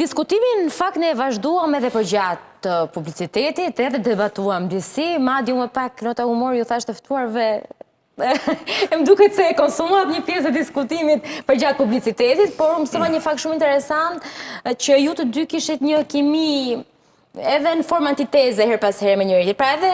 Diskutimin në fakt ne vazhduam edhe për gjatë publicitetit, edhe debatuam disi, madje më pak nota humor ju thashtë ftuarve e më duket se konsumohet një pjesë e diskutimit për gjatë publicitetit, por mësova një fakt shumë interesant që ju të dy kishit një kimi edhe në formë antiteze her pas here me njëri. Pra edhe...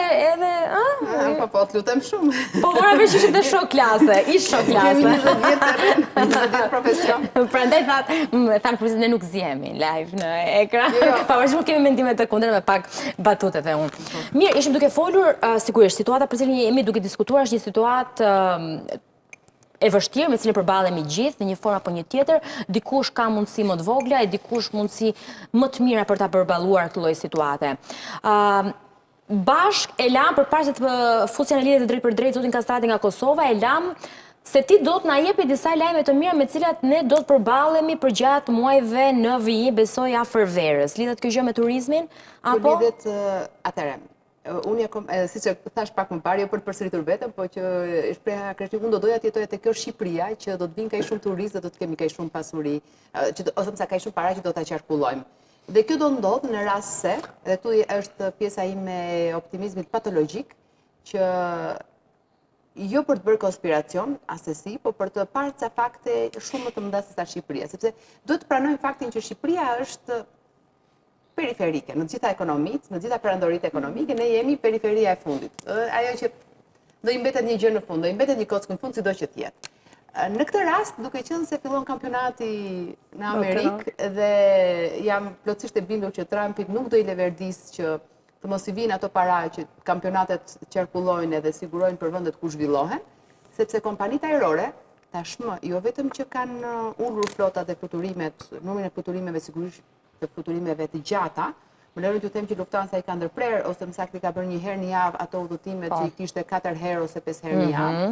Po, të lutem shumë. Po, mora vesh ishit dhe shok klase, ish shok klase. Kemi 20 vjetë 20 vjetë profesion. Pra ndaj thamë përësit ne nuk zjemi live në ekran. Pavarësisht kemi mendimet të kundër me pak batutet e unë. Mirë, ishim duke folur, sigurisht, situata për cilin jemi duke diskutuar është një situatë e vështirë me cilën përbalemi gjithë në një formë apo një tjetër, dikush ka mundësi më të vogla e dikush mundësi më të mira për ta përballuar këtë lloj situate. Bashk e lam përpara se të fusja në lidhje të drejtë për drejtë zotin Kastrati nga Kosova, e lam se ti do të na jepi disa lajme të mira me të cilat ne do të përballemi përgjatë muajve në vijim, besoj afër verës. Lidhet kjo gjë me turizmin apo? Lidhet atëherë. Unë si që thash pak më parë, jo për të përsëritur vetëm, po që shpreha kreative, unë do doja të jetoja te kjo Shqipëria, që do të vinë kaq shumë turistë, do të kemi kaq shumë pasuri, ose mësa kaq shumë para që do ta qarkullojmë. Dhe kjo do ndodh në rast se, dhe këtu është pjesa ime e optimizmit patologjik, që jo për të bërë konspiracion, asesi, po për të parë ca fakte shumë më të mëdha se sa Shqipëria, sepse duhet të pranojmë faktin që Shqipëria është periferike, në gjitha ekonomitë, në gjitha perandorit ekonomike, ne jemi periferia e fundit. Ajo që do i mbetet një gjë në fund, do i mbetet një kockë në fund, sido që tjetë. Në këtë rast, duke qenë se fillon kampionati në Amerikë dhe jam plotësisht e bindur që Trumpi nuk do i leverdis që të mos i vinë ato para që kampionatet qarkullojnë edhe sigurojnë për vendet ku zhvillohen, sepse kompanitë ajrore, tashmë, jo vetëm që kanë ulur flotat dhe fluturimet, numrin e fluturimeve sigurisht të fluturimeve të gjata, më lërën të them që Lufthansa i ka ndërprer, ose më saktë ka bërë një herë një javë ato udhëtimet që i kishte 4 herë ose 5 herë një javë,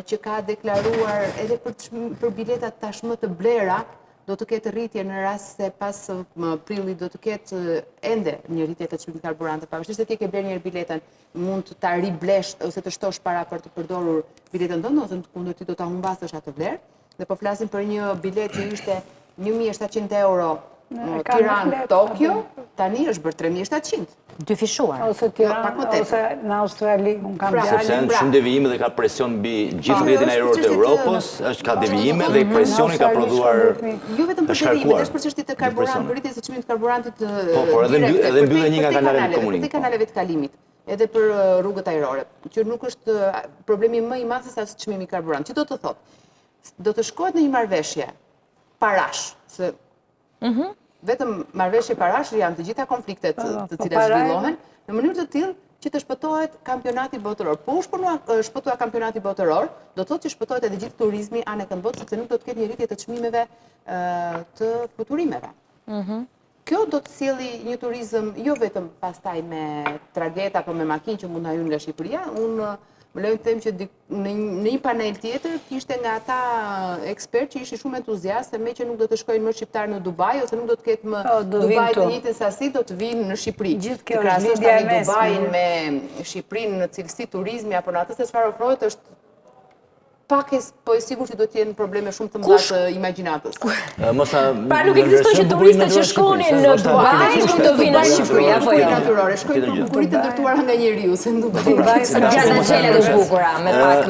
që ka deklaruar edhe për biletat tashmë të blera, do të ketë rritje në rast se pas prillit do të ketë ende një rritje të çmimit karburante. Pavarësisht se ti ke blerë një biletën, mund të ta riblesh ose të shtosh para për të përdorur biletën tënde, ose në kundër ti do ta humbasësh atë vlerë. Dhe po flasim për një bilet që ishte 1.700 euro Tiranë-Tokyo, tani është bërë 3.700. Dy fishuar. Ose Tiranë, ose në Australi, unë kam djalin. Sepse janë shumë devijime dhe ka presion mbi gjithë rrjetin ajror të Europës, është ka devijime dhe presioni ka prodhuar jo vetëm për devijime, është për çështje të karburantit, për rritjes së çmimit të karburantit. Po, edhe mbyllën një nga kanalet të komunikimit. Për kanaleve të kalimit, edhe për rrugët ajrore, që nuk është problemi më i madh se sa çmimi i karburantit. Që do të thotë, do të shkohet në një marrëveshje parash, se vetëm marrëveshje parash janë të gjitha konfliktet të cilat zhvillohen, në mënyrë të tillë që të shpëtohet kampionati botëror. Po shpëtua kampionati botëror, do të thotë që shpëtohet edhe gjithë turizmi anë e këndvot, sepse nuk do të ketë një rritje të çmimeve të fluturimeve. Kjo do të sjellë një turizëm jo vetëm pastaj me trageta apo me makinë që mund na hyjnë nga Shqipëria. Unë më lejoj të them që në një panel tjetër kishte nga ata ekspert që ishin shumë entuziastë se me që nuk do të shkojnë më shqiptarë në Dubai ose nuk do të ketë më Dubai të njëjtën sasi, do të vinë në Shqipëri. Gjithë kjo është lidhja e mesme. Dubain me Shqipërinë në cilësi turizmi apo në atë se çfarë ofrohet është pak po e sigurt që do të jenë probleme shumë të mëdha të imagjinatës. Pra nuk ekziston që turistët që shkonin në Dubai nuk do vinë në Shqipëri apo jo? Natyrore, shkojnë për bukuritë të ndërtuara nga njeriu, se në Dubai. Gjana xhela të bukura,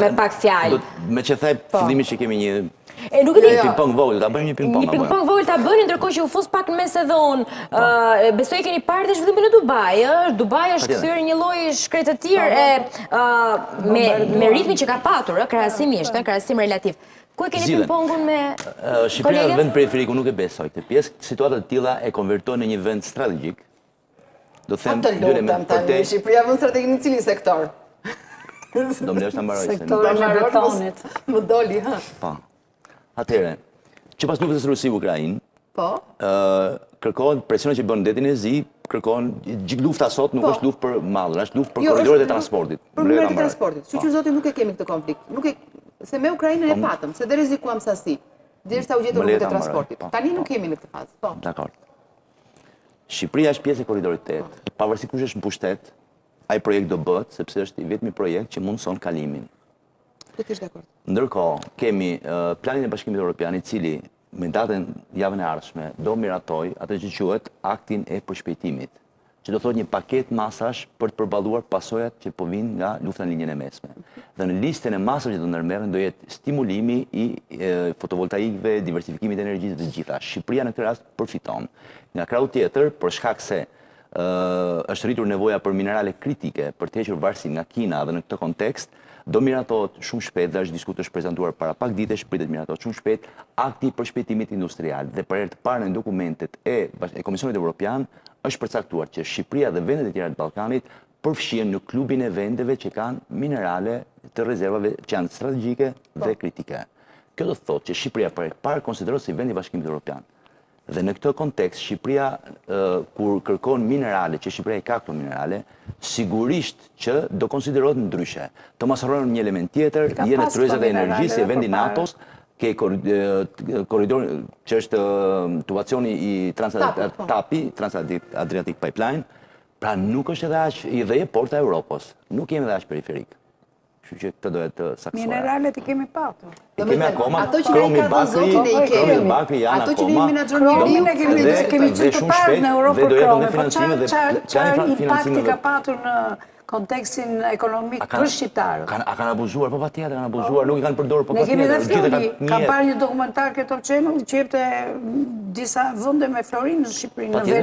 me pak fjalë. Me që thaj fillimisht që kemi një nuk e di. Ping-pong vogël, ta bëjmë një ping-pong. Një ping-pong vogël ta bëni, ndërkohë që u fus pak në mes e dhon. Besoj keni parë dhe zhvillimin në Dubai, ëh? Dubai është kthyer një lloj shkretëtir me ritmin që ka patur, krahasimisht, krahasim relativ. Ku e keni ping-pongun me Shqipëria është vend periferik, unë nuk e besoj këtë pjesë. Situatat të tilla e konvertojnë në një vend strategjik. Do të them tani Shqipëria vend strategjik në cilin sektor? Do më lesh ta mbaroj. Sektorin e betonit. Më doli, ha. Po. Atëherë, që pas luftës së Rusi-Ukrainë, kërkohen presionet që bën detin e zi, kërkohen gjithë lufta sot nuk është luftë për mallra, është luftë për korridorët e transportit. Për korridorët e transportit. Siç zoti nuk e kemi këtë konflikt. Se me Ukrainën e patëm, se dhe rrezikuam sasi. Derisa u gjetëm rrugët e transportit. Tani nuk kemi në këtë fazë. Po. Dakor. Shqipëria është pjesë e korridorit 8. Pavarësisht kush është në pushtet, ai projekt do bëhet sepse është i vetmi projekt që mundson kalimin. Ndërkohë, kemi planin e Bashkimit Evropian, i cili me datën javën e ardhshme do miratoj atë që quhet aktin e përshpejtimit, që do thotë një paket masash për të përballuar pasojat që po vinë nga lufta në linjën e mesme. Dhe në listën e masave që do ndërmerren do jetë stimulimi i fotovoltaikëve, diversifikimit të energjisë dhe të gjitha. Shqipëria në këtë rast përfiton. Nga krau tjetër, për shkak se është rritur nevoja për minerale kritike për të hequr varësinë nga Kina dhe në këtë kontekst, do miratohet shumë shpejt dhe është prezantuar para pak ditësh, pritet miratohet shumë shpejt akti i përshpejtimit industrial. Dhe për herë të parë në dokumentet e Komisionit Evropian është përcaktuar që Shqipëria dhe vendet e tjera të Ballkanit përfshihen në klubin e vendeve që kanë minerale të rezervave që janë strategjike dhe kritike. Kjo do të thotë që Shqipëria për herë të parë konsiderohet si vend i Bashkimit Evropian. Dhe në këtë kontekst, Shqipëria, kur kërkon minerale, që Shqipëria i ka këto minerale, sigurisht që do konsiderohet ndryshe. Të mos harrojmë një element tjetër, jene tryezat e energjisë e vendi NATO-s, ke korridor që është tubacioni i TAPI, Trans-Adriatic Pipeline, pra nuk është edhe aq i dhe e porta e Europës, nuk jemi edhe aq periferik. Kështu që këtë dohet të saktuar. Mineralet i kemi patur. I kemi akoma, ato që ne ka dhënë Zoti ne i kemi. Ato që ne menaxhon njeriu kemi qenë të parë në Europë krome, po çfarë impakti ka patur në kontekstin ekonomik për shqiptarët? A kanë abuzuar, po patjetër kanë abuzuar, nuk i kanë përdorur, po ne kemi dhe patjetër. flori, kam parë një dokumentar këtë Channel që jepte disa vende me florinë në Shqipëri, në veri